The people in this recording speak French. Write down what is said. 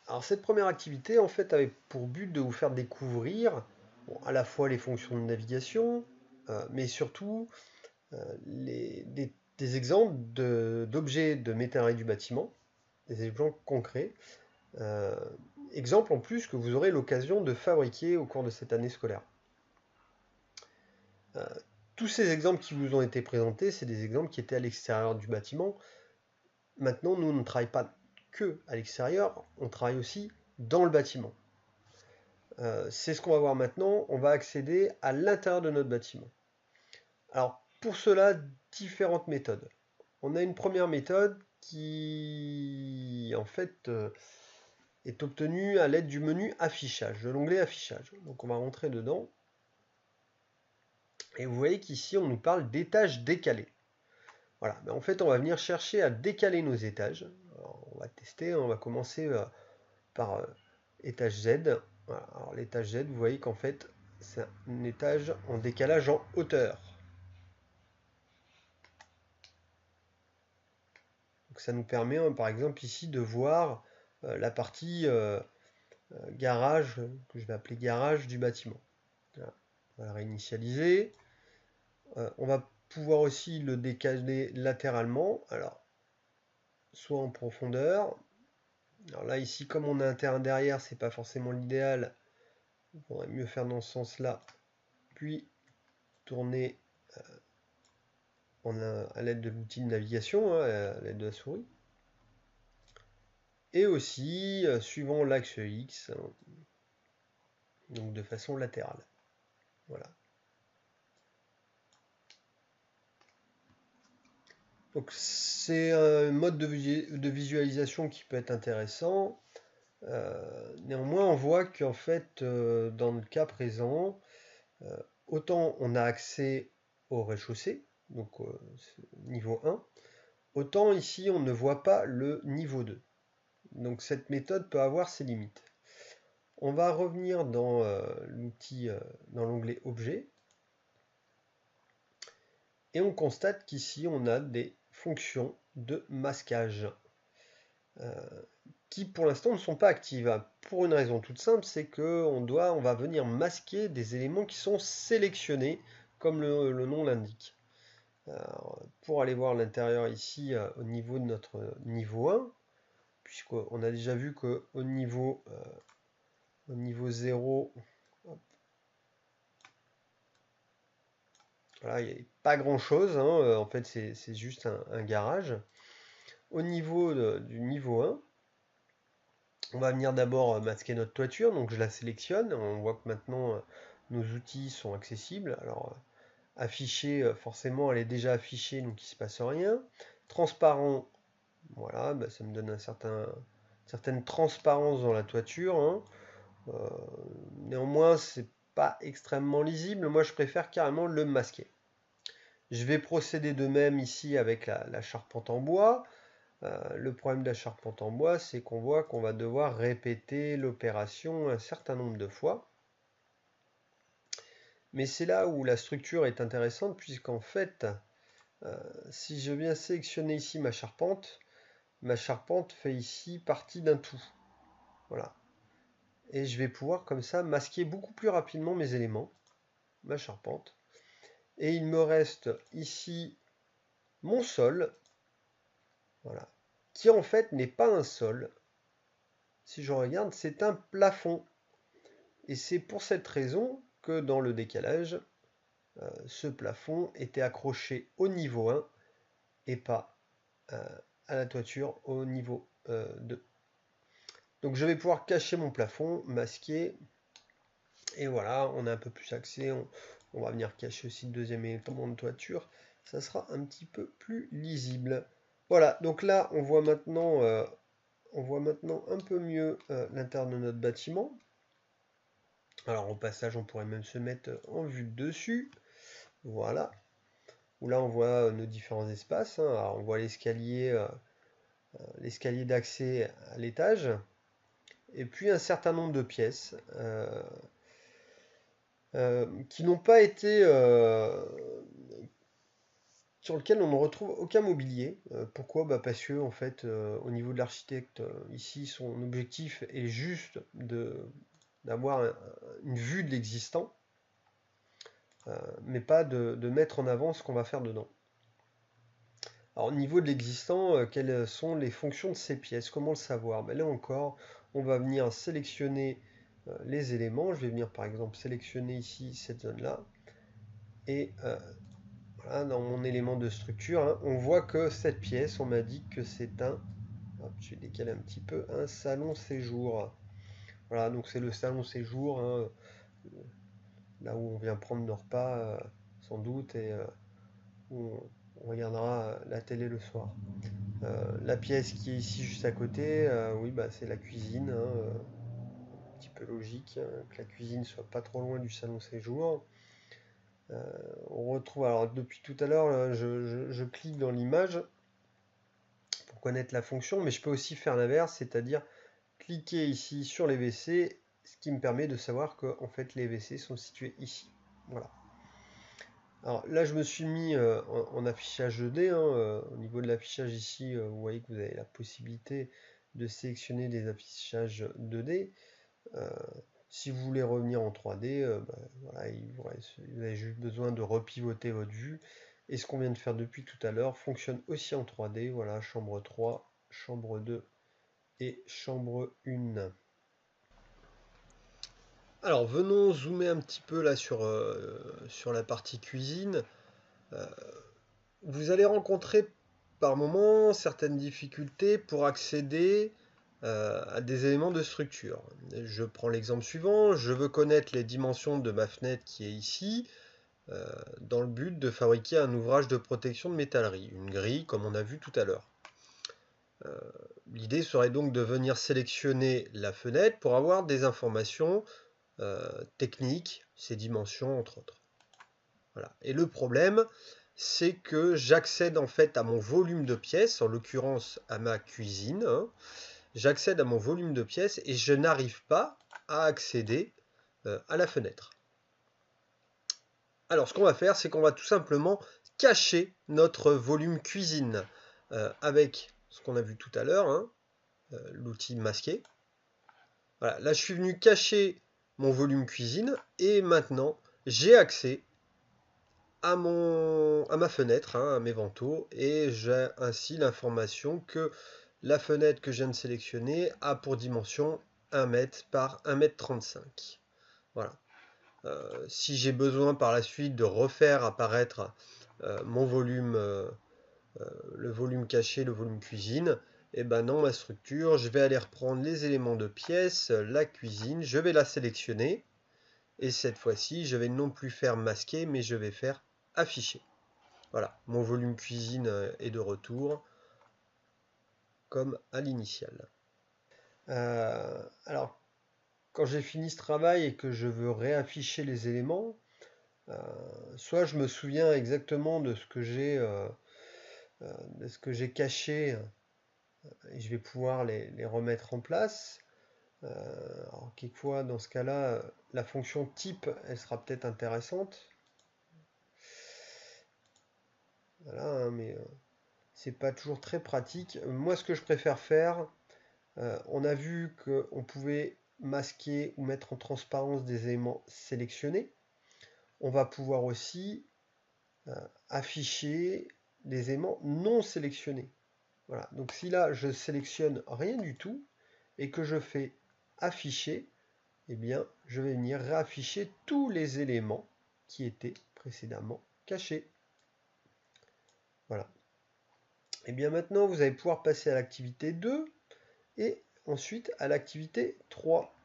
Alors cette première activité, en fait, avait pour but de vous faire découvrir bon, à la fois les fonctions de navigation, mais surtout des exemples d'objets de métairie du bâtiment, des exemples concrets. Euh, Exemples en plus que vous aurez l'occasion de fabriquer au cours de cette année scolaire. Euh, Tous ces exemples qui vous ont été présentés, c'est des exemples qui étaient à l'extérieur du bâtiment. Maintenant, nous ne travaillons pas que à l'extérieur, on travaille aussi dans le bâtiment. C'est ce qu'on va voir maintenant. On va accéder à l'intérieur de notre bâtiment. Alors, pour cela, différentes méthodes. On a une première méthode qui, en fait, est obtenue à l'aide du menu affichage, de l'onglet affichage. Donc, on va rentrer dedans. Et vous voyez qu'ici, on nous parle d'étages décalés. Voilà, mais en fait, on va venir chercher à décaler nos étages. Alors, on va tester, on va commencer par étage Z. Voilà. Alors l'étage Z, vous voyez qu'en fait, c'est un étage en décalage en hauteur. Donc ça nous permet, par exemple, ici de voir la partie garage, que je vais appeler garage du bâtiment. Voilà. On va le réinitialiser. On va pouvoir aussi le décaler latéralement, alors soit en profondeur. Alors là, ici, comme on a un terrain derrière, c'est pas forcément l'idéal. On pourrait mieux faire dans ce sens-là, puis tourner à l'aide de l'outil de navigation, hein, à l'aide de la souris. Et aussi, suivant l'axe X, hein, donc de façon latérale. Voilà. Donc c'est un mode de visualisation qui peut être intéressant. Néanmoins, on voit qu'en fait, dans le cas présent, autant on a accès au rez-de-chaussée, donc niveau 1, autant ici on ne voit pas le niveau 2. Donc cette méthode peut avoir ses limites. On va revenir dans l'outil, dans l'onglet Objet, et on constate qu'ici on a des fonctions de masquage qui pour l'instant ne sont pas actives. Pour une raison toute simple, c'est qu'on va venir masquer des éléments qui sont sélectionnés, comme le nom l'indique. Pour aller voir l'intérieur ici au niveau de notre niveau 1, puisqu'on a déjà vu qu'au niveau 0, voilà, il n'y a pas grand chose, hein, en fait c'est juste un garage. Au niveau du niveau 1, on va venir d'abord masquer notre toiture, donc je la sélectionne, on voit que maintenant nos outils sont accessibles. Alors afficher, forcément elle est déjà affichée, donc il ne se passe rien. Transparent, voilà, bah, ça me donne certaine transparence dans la toiture, hein. Néanmoins, c'est pas extrêmement lisible. Moi, je préfère carrément le masquer. Je vais procéder de même ici avec la charpente en bois. Le problème de la charpente en bois, c'est qu'on voit qu'on va devoir répéter l'opération un certain nombre de fois. Mais c'est là où la structure est intéressante, puisqu'en fait, si je viens sélectionner ici ma charpente fait ici partie d'un tout. Voilà. Et je vais pouvoir comme ça masquer beaucoup plus rapidement mes éléments, ma charpente. Et il me reste ici mon sol, voilà, qui en fait n'est pas un sol. Si je regarde, c'est un plafond. Et c'est pour cette raison que dans le décalage, ce plafond était accroché au niveau 1 et pas à la toiture au niveau 2. Donc je vais pouvoir cacher mon plafond, masquer, et voilà, on a un peu plus accès. On va venir cacher aussi le deuxième élément de toiture. Ça sera un petit peu plus lisible. Voilà, donc là, on voit maintenant un peu mieux l'intérieur de notre bâtiment. Alors, au passage, on pourrait même se mettre en vue de dessus. Voilà. Où là, on voit nos différents espaces, hein. Alors, on voit l'escalier d'accès à l'étage. Et puis, un certain nombre de pièces. Qui n'ont pas été sur lequel on ne retrouve aucun mobilier. Pourquoi? Parce que en fait, au niveau de l'architecte, ici, son objectif est juste d'avoir une vue de l'existant, mais pas de mettre en avant ce qu'on va faire dedans. Alors, au niveau de l'existant, quelles sont les fonctions de ces pièces? Comment le savoir? Là encore, on va venir sélectionner les éléments. Je vais venir par exemple sélectionner ici cette zone-là. Et voilà, dans mon élément de structure, hein, on voit que cette pièce, on m'a dit que c'est un, hop, je vais décaler un petit peu, un salon séjour. Voilà, donc c'est le salon séjour, hein, là où on vient prendre nos repas, sans doute, et où on regardera la télé le soir. La pièce qui est ici juste à côté, oui, c'est la cuisine, hein, un petit peu logique, hein, que la cuisine soit pas trop loin du salon séjour. On retrouve, alors depuis tout à l'heure, je clique dans l'image pour connaître la fonction, mais je peux aussi faire l'inverse, c'est-à-dire cliquer ici sur les WC, ce qui me permet de savoir que en fait les WC sont situés ici. Voilà. Alors là, je me suis mis en affichage 2D, hein, au niveau de l'affichage ici, vous voyez que vous avez la possibilité de sélectionner des affichages 2D. Si vous voulez revenir en 3D, voilà, vous avez juste besoin de repivoter votre vue. Et ce qu'on vient de faire depuis tout à l'heure fonctionne aussi en 3D. Voilà, chambre 3, chambre 2 et chambre 1. Alors venons zoomer un petit peu là sur la partie cuisine. Vous allez rencontrer par moment certaines difficultés pour accéder à des éléments de structure. Je prends l'exemple suivant, je veux connaître les dimensions de ma fenêtre qui est ici, dans le but de fabriquer un ouvrage de protection de métallerie, une grille comme on a vu tout à l'heure. L'idée serait donc de venir sélectionner la fenêtre pour avoir des informations techniques, ses dimensions entre autres. Voilà. Et le problème, c'est que j'accède en fait à mon volume de pièces, en l'occurrence à ma cuisine, hein. J'accède à mon volume de pièces et je n'arrive pas à accéder à la fenêtre. Alors ce qu'on va faire, c'est qu'on va tout simplement cacher notre volume cuisine avec ce qu'on a vu tout à l'heure, hein, l'outil masqué. Voilà, là je suis venu cacher mon volume cuisine et maintenant j'ai accès à ma fenêtre, hein, à mes vantaux, et j'ai ainsi l'information que la fenêtre que je viens de sélectionner a pour dimension 1 mètre par 1,35 m. Voilà. Si j'ai besoin par la suite de refaire apparaître mon volume, le volume caché, le volume cuisine, et ben dans ma structure, je vais aller reprendre les éléments de pièce, la cuisine, je vais la sélectionner, et cette fois-ci, je vais non plus faire masquer, mais je vais faire afficher. Voilà, mon volume cuisine est de retour, comme à l'initial. Alors, quand j'ai fini ce travail et que je veux réafficher les éléments, soit je me souviens exactement de ce que j'ai caché et je vais pouvoir les remettre en place. Alors, quelquefois, dans ce cas-là, la fonction type, elle sera peut-être intéressante. Voilà, hein, mais c'est pas toujours très pratique. Moi, ce que je préfère faire, on a vu qu'on pouvait masquer ou mettre en transparence des éléments sélectionnés. On va pouvoir aussi afficher des aimants non sélectionnés. Voilà. Donc si là je sélectionne rien du tout et que je fais afficher, eh bien je vais venir réafficher tous les éléments qui étaient précédemment cachés. Voilà. Et bien maintenant vous allez pouvoir passer à l'activité 2 et ensuite à l'activité 3.